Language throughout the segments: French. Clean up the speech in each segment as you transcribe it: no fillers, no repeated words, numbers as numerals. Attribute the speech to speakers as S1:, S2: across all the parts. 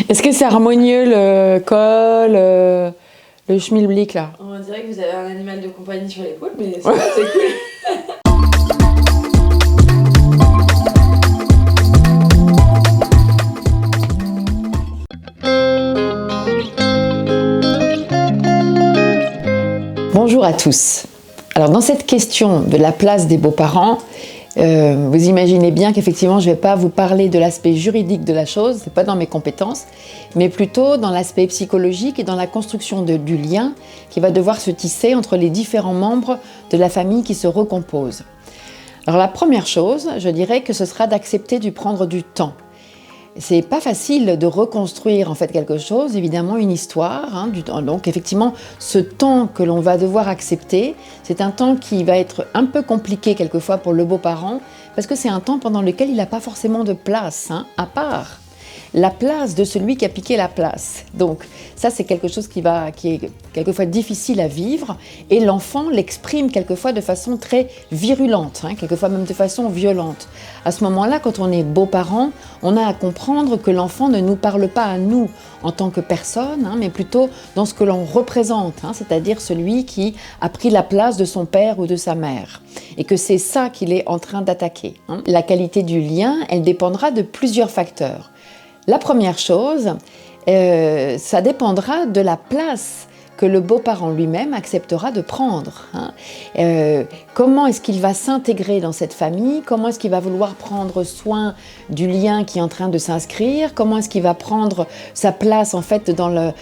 S1: Est-ce que c'est harmonieux le col, le schmilblick là?
S2: On dirait que vous avez un animal de compagnie sur l'épaule, mais c'est cool.
S1: Bonjour à tous. Alors dans cette question de la place des beaux-parents, vous imaginez bien qu'effectivement je ne vais pas vous parler de l'aspect juridique de la chose, ce n'est pas dans mes compétences, mais plutôt dans l'aspect psychologique et dans la construction du lien qui va devoir se tisser entre les différents membres de la famille qui se recomposent. Alors la première chose, je dirais que ce sera d'accepter de prendre du temps. C'est pas facile de reconstruire en fait quelque chose, évidemment une histoire, donc effectivement ce temps que l'on va devoir accepter, c'est un temps qui va être un peu compliqué quelquefois pour le beau-parent, parce que c'est un temps pendant lequel il n'a pas forcément de place, à part la place de celui qui a piqué la place. Donc ça c'est quelque chose qui est quelquefois difficile à vivre, et l'enfant l'exprime quelquefois de façon très virulente, quelquefois même de façon violente. À ce moment-là, quand on est beau-parent, on a à comprendre que l'enfant ne nous parle pas à nous en tant que personne, mais plutôt dans ce que l'on représente, c'est-à-dire celui qui a pris la place de son père ou de sa mère, et que c'est ça qu'il est en train d'attaquer. La qualité du lien, elle dépendra de plusieurs facteurs. La première chose, ça dépendra de la place que le beau-parent lui-même acceptera de prendre. Comment est-ce qu'il va s'intégrer dans cette famille? Comment est-ce qu'il va vouloir prendre soin du lien qui est en train de s'inscrire? Comment est-ce qu'il va prendre sa place en fait dans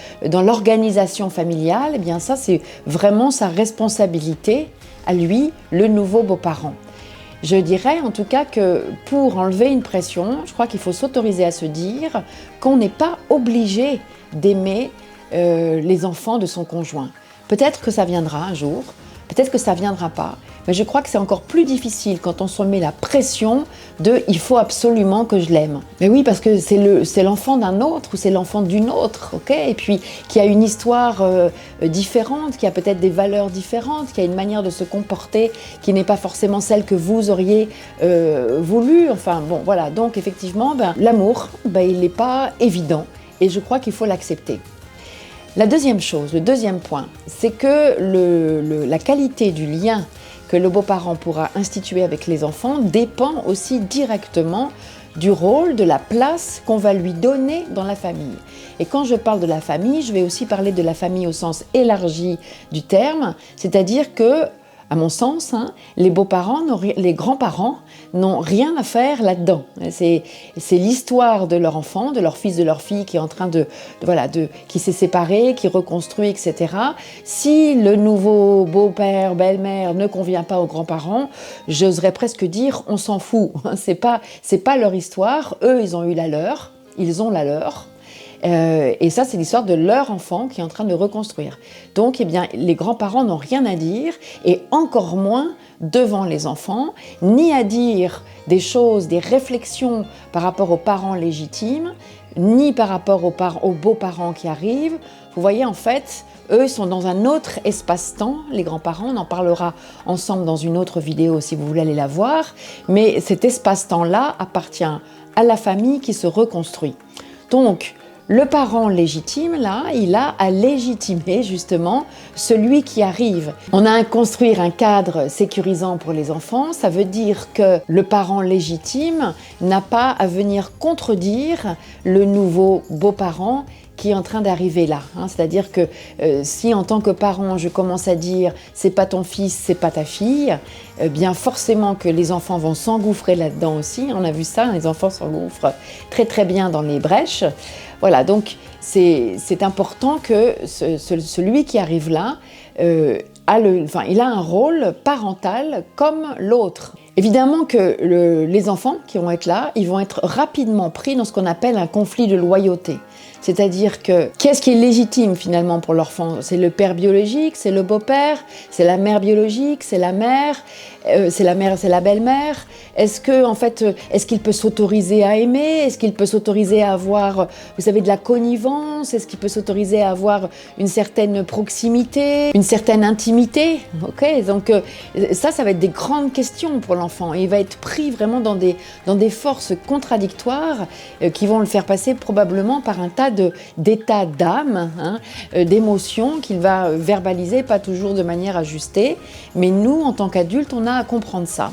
S1: l'organisation familiale? Eh bien ça, c'est vraiment sa responsabilité à lui, le nouveau beau-parent. Je dirais en tout cas que pour enlever une pression, je crois qu'il faut s'autoriser à se dire qu'on n'est pas obligé d'aimer les enfants de son conjoint. Peut-être que ça viendra un jour, peut-être que ça ne viendra pas, mais je crois que c'est encore plus difficile quand on se met la pression de « il faut absolument que je l'aime ». Mais oui, parce que c'est l'enfant d'un autre ou c'est l'enfant d'une autre, ok? Et puis qui a une histoire différente, qui a peut-être des valeurs différentes, qui a une manière de se comporter qui n'est pas forcément celle que vous auriez voulu. Enfin bon, voilà, donc effectivement, l'amour, il n'est pas évident et je crois qu'il faut l'accepter. La deuxième chose, le deuxième point, c'est que la qualité du lien que le beau-parent pourra instituer avec les enfants dépend aussi directement du rôle, de la place qu'on va lui donner dans la famille. Et quand je parle de la famille, je vais aussi parler de la famille au sens élargi du terme, c'est-à-dire que, à mon sens, les beaux-parents, les grands-parents n'ont rien à faire là-dedans. C'est l'histoire de leur enfant, de leur fils, de leur fille qui est en train qui s'est séparé, qui reconstruit, etc. Si le nouveau beau-père, belle-mère ne convient pas aux grands-parents, j'oserais presque dire on s'en fout. C'est pas leur histoire. Eux, ils ont eu la leur, ils ont la leur. Et ça, c'est l'histoire de leur enfant qui est en train de reconstruire. Donc, les grands-parents n'ont rien à dire, et encore moins devant les enfants, ni à dire des choses, des réflexions par rapport aux parents légitimes, ni par rapport aux beaux-parents qui arrivent. Vous voyez, en fait, eux, ils sont dans un autre espace-temps, les grands-parents, on en parlera ensemble dans une autre vidéo si vous voulez aller la voir, mais cet espace-temps-là appartient à la famille qui se reconstruit. Donc, le parent légitime, là, il a à légitimer justement celui qui arrive. On a à construire un cadre sécurisant pour les enfants, ça veut dire que le parent légitime n'a pas à venir contredire le nouveau beau-parent qui est en train d'arriver là. C'est-à-dire que si en tant que parent, je commence à dire « c'est pas ton fils, c'est pas ta fille », bien forcément que les enfants vont s'engouffrer là-dedans aussi. On a vu ça, les enfants s'engouffrent très très bien dans les brèches. Voilà, donc c'est important que celui qui arrive là, il a un rôle parental comme l'autre. Évidemment que les enfants qui vont être là, ils vont être rapidement pris dans ce qu'on appelle un conflit de loyauté. C'est-à-dire que qu'est-ce qui est légitime finalement pour l'enfant? C'est le père biologique, c'est le beau-père, c'est la mère biologique, c'est la mère, c'est la belle-mère. Est-ce qu'il peut s'autoriser à aimer? Est-ce qu'il peut s'autoriser à avoir, vous savez, de la connivence? Est-ce qu'il peut s'autoriser à avoir une certaine proximité, une certaine intimité? Ok, donc ça va être des grandes questions pour l'enfant. Et il va être pris vraiment dans des forces contradictoires qui vont le faire passer probablement par un tas d'états d'âme, d'émotions qu'il va verbaliser, pas toujours de manière ajustée. Mais nous, en tant qu'adultes, on a à comprendre ça.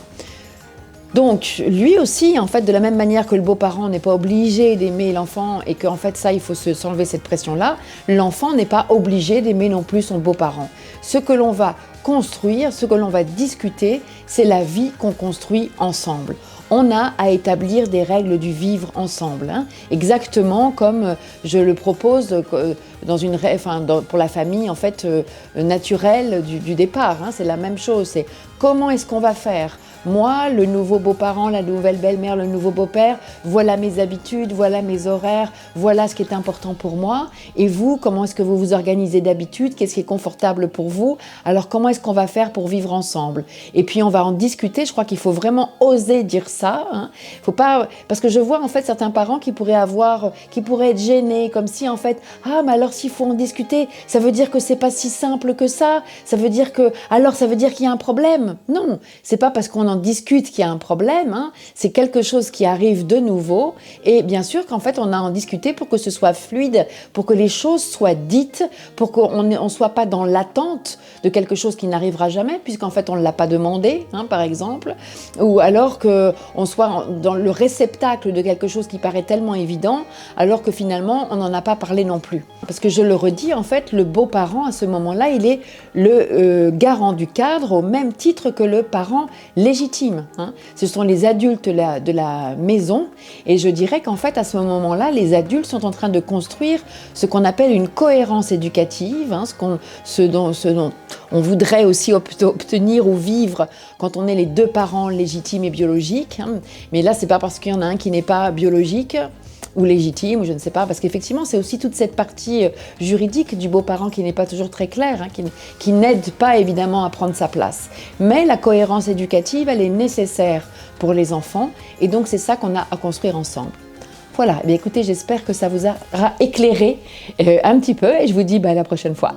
S1: Donc, lui aussi, en fait, de la même manière que le beau-parent n'est pas obligé d'aimer l'enfant et qu'en fait, ça, il faut s'enlever cette pression-là, l'enfant n'est pas obligé d'aimer non plus son beau-parent. Ce que l'on va construire, ce que l'on va discuter, c'est la vie qu'on construit ensemble. On a à établir des règles du vivre ensemble, exactement comme je le propose pour la famille en fait naturelle du départ. C'est la même chose. C'est comment est-ce qu'on va faire ? Moi, le nouveau beau-parent, la nouvelle belle-mère, le nouveau beau-père, voilà mes habitudes, voilà mes horaires, voilà ce qui est important pour moi. Et vous, comment est-ce que vous vous organisez d'habitude ? Qu'est-ce qui est confortable pour vous ? Alors, comment est-ce qu'on va faire pour vivre ensemble ? Et puis, on va en discuter. Je crois qu'il faut vraiment oser dire ça. Faut pas, parce que je vois en fait certains parents qui pourraient être gênés, comme si en fait, mais alors s'il faut en discuter, ça veut dire que c'est pas si simple que ça. Ça veut dire qu'il y a un problème. Non, c'est pas parce qu'on en discute qu'il y a un problème, c'est quelque chose qui arrive de nouveau et bien sûr qu'en fait on a à en discuter pour que ce soit fluide, pour que les choses soient dites, pour qu'on ne soit pas dans l'attente de quelque chose qui n'arrivera jamais puisqu'en fait on ne l'a pas demandé, par exemple, ou alors qu'on soit dans le réceptacle de quelque chose qui paraît tellement évident alors que finalement on n'en a pas parlé non plus. Parce que je le redis, en fait le beau-parent à ce moment-là il est le garant du cadre au même titre que le parent légitime. Ce sont les adultes de la maison et je dirais qu'en fait à ce moment-là les adultes sont en train de construire ce qu'on appelle une cohérence éducative, ce dont on voudrait aussi obtenir ou vivre quand on est les deux parents légitimes et biologiques, mais là c'est pas parce qu'il y en a un qui n'est pas biologique ou légitime, ou je ne sais pas, parce qu'effectivement, c'est aussi toute cette partie juridique du beau-parent qui n'est pas toujours très claire, qui n'aide pas évidemment à prendre sa place. Mais la cohérence éducative, elle est nécessaire pour les enfants, et donc c'est ça qu'on a à construire ensemble. Voilà, écoutez, j'espère que ça vous aura éclairé un petit peu, et je vous dis à la prochaine fois.